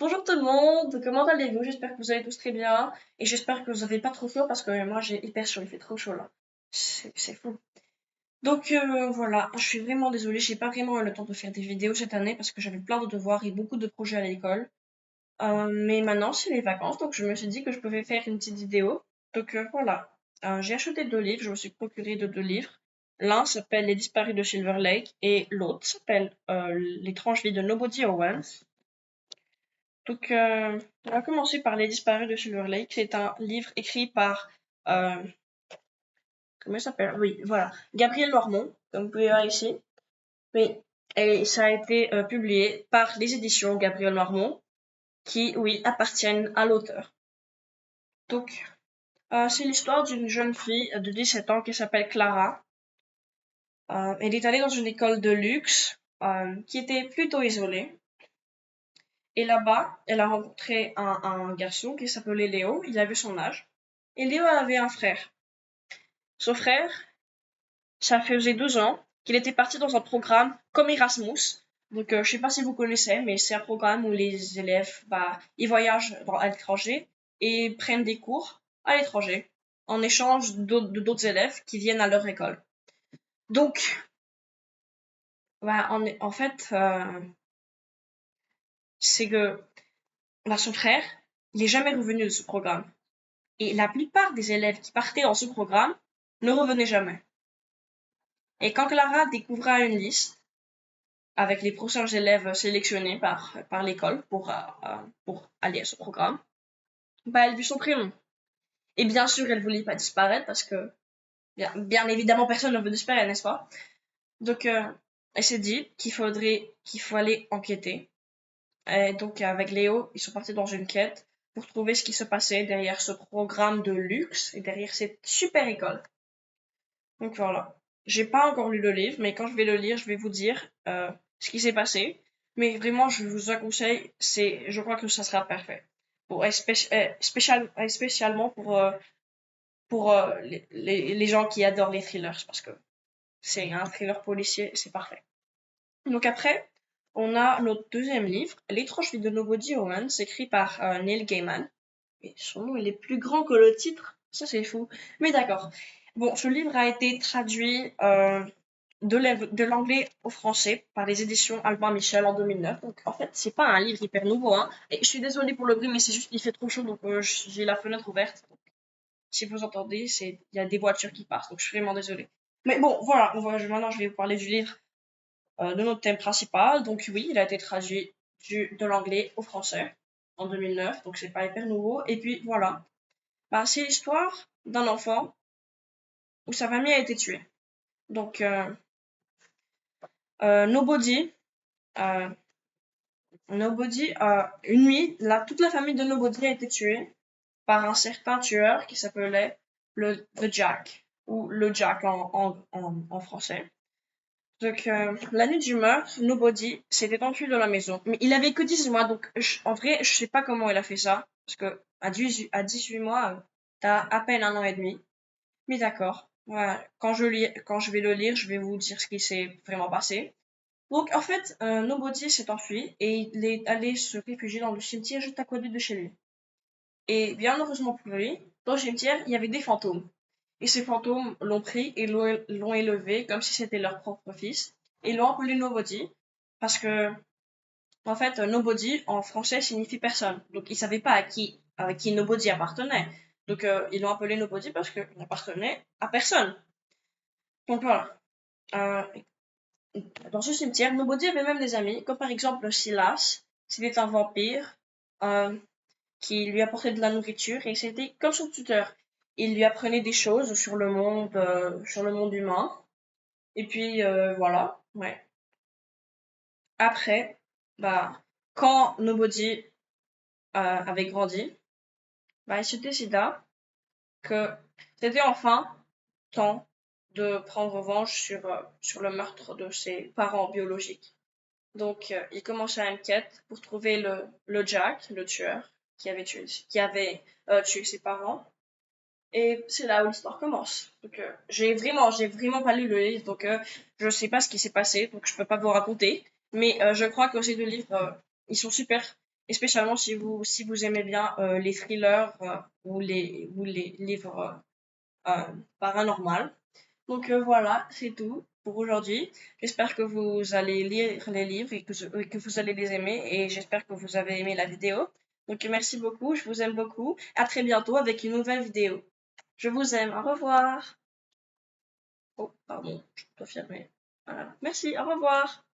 Bonjour tout le monde, comment allez-vous? J'espère que vous allez tous très bien et j'espère que vous n'avez pas trop chaud parce que moi j'ai hyper chaud, il fait trop chaud là. C'est fou. Donc voilà, je suis vraiment désolée, j'ai pas vraiment eu le temps de faire des vidéos cette année parce que j'avais plein de devoirs et beaucoup de projets à l'école. Mais maintenant c'est les vacances donc je me suis dit que je pouvais faire une petite vidéo. Donc voilà. J'ai acheté deux livres, je me suis procuré de deux livres. L'un s'appelle Les disparus de Silver Lake et l'autre s'appelle L'étrange vie de Nobody Owens. Donc, on va commencer par Les disparus de Silver Lake. C'est un livre écrit par, euh, comment il s'appelle? Oui, voilà, Gabriel Lormont, comme vous pouvez voir ici. Oui, et ça a été publié par les éditions Gabriel Lormont, qui, oui, appartiennent à l'auteur. Donc, c'est l'histoire d'une jeune fille de 17 ans qui s'appelle Clara. Elle est allée dans une école de luxe qui était plutôt isolée. Et là-bas, elle a rencontré un garçon qui s'appelait Léo. Il avait son âge. Et Léo avait un frère. Son frère, ça faisait 12 ans qu'il était parti dans un programme comme Erasmus. Donc, je sais pas si vous connaissez, mais c'est un programme où les élèves, ils voyagent à l'étranger et prennent des cours à l'étranger en échange d'autres élèves qui viennent à leur école. Donc, en fait, c'est que son frère, il est jamais revenu de ce programme. Et la plupart des élèves qui partaient dans ce programme ne revenaient jamais. Et quand Clara découvra une liste avec les prochains élèves sélectionnés par l'école pour aller à ce programme, elle vit son prénom. Et bien sûr, elle voulait pas disparaître parce que, bien évidemment, personne ne veut disparaître, n'est-ce pas? Donc, elle s'est dit qu'il fallait enquêter. Et donc, avec Léo, ils sont partis dans une quête pour trouver ce qui se passait derrière ce programme de luxe et derrière cette super école. Donc voilà. J'ai pas encore lu le livre, mais quand je vais le lire, je vais vous dire ce qui s'est passé. Mais vraiment, je vous en conseille, je crois que ça sera parfait. Spécialement pour les gens qui adorent les thrillers, parce que c'est un thriller policier, c'est parfait. Donc après, on a notre deuxième livre, L'étrange vie de Nobody Owens, écrit par Neil Gaiman. Et son nom, il est plus grand que le titre. Ça, c'est fou. Mais d'accord. Bon, ce livre a été traduit de l'anglais au français par les éditions Albin Michel en 2009. Donc, en fait, c'est pas un livre hyper nouveau, hein. Et je suis désolée pour le bruit, mais c'est juste qu'il fait trop chaud, donc j'ai la fenêtre ouverte. Donc, si vous entendez, il y a des voitures qui passent, donc je suis vraiment désolée. Mais bon, voilà, maintenant je vais vous parler du livre, de notre thème principal. Donc oui, il a été traduit de l'anglais au français en 2009, donc c'est pas hyper nouveau. Et puis voilà, c'est l'histoire d'un enfant où sa famille a été tuée. Donc, Nobody, euh, une nuit, toute la famille de Nobody a été tuée par un certain tueur qui s'appelait le Jack, ou le Jack en français. Donc, la nuit du meurtre, Nobody s'était enfui de la maison. Mais il avait que 18 mois, donc en vrai, je sais pas comment il a fait ça. Parce que à 18 mois, t'as à peine un an et demi. Mais d'accord. Voilà. Quand je vais le lire, je vais vous dire ce qui s'est vraiment passé. Donc, en fait, Nobody s'est enfui et il est allé se réfugier dans le cimetière juste à côté de chez lui. Et bien heureusement pour lui, dans le cimetière, il y avait des fantômes. Et ces fantômes l'ont pris et l'ont élevé comme si c'était leur propre fils. Et l'ont appelé Nobody parce que, en fait, Nobody en français signifie personne. Donc, ils savaient pas à qui Nobody appartenait. Donc, ils l'ont appelé Nobody parce qu'il n'appartenait à personne. Donc voilà. Euh, Dans ce cimetière, Nobody avait même des amis, comme par exemple Silas. C'était un vampire euh, qui lui apportait de la nourriture et c'était comme son tuteur. Il lui apprenait des choses sur le monde humain. Et puis voilà, ouais. Après, quand Nobody avait grandi, il se décida que c'était enfin temps de prendre revanche sur le meurtre de ses parents biologiques. Donc, il commença une quête pour trouver le Jack, le tueur, qui avait tué ses parents. Et c'est là où l'histoire commence. Donc, j'ai vraiment pas lu le livre, donc je sais pas ce qui s'est passé, donc je peux pas vous raconter. Mais je crois que ces deux livres, ils sont super. et spécialement si vous aimez bien les thrillers ou les livres paranormaux. Donc voilà, c'est tout pour aujourd'hui. J'espère que vous allez lire les livres et que vous allez les aimer et j'espère que vous avez aimé la vidéo. Donc merci beaucoup, je vous aime beaucoup. À très bientôt avec une nouvelle vidéo. Je vous aime, au revoir. Oh, pardon, je dois fermer. Voilà. Merci, au revoir.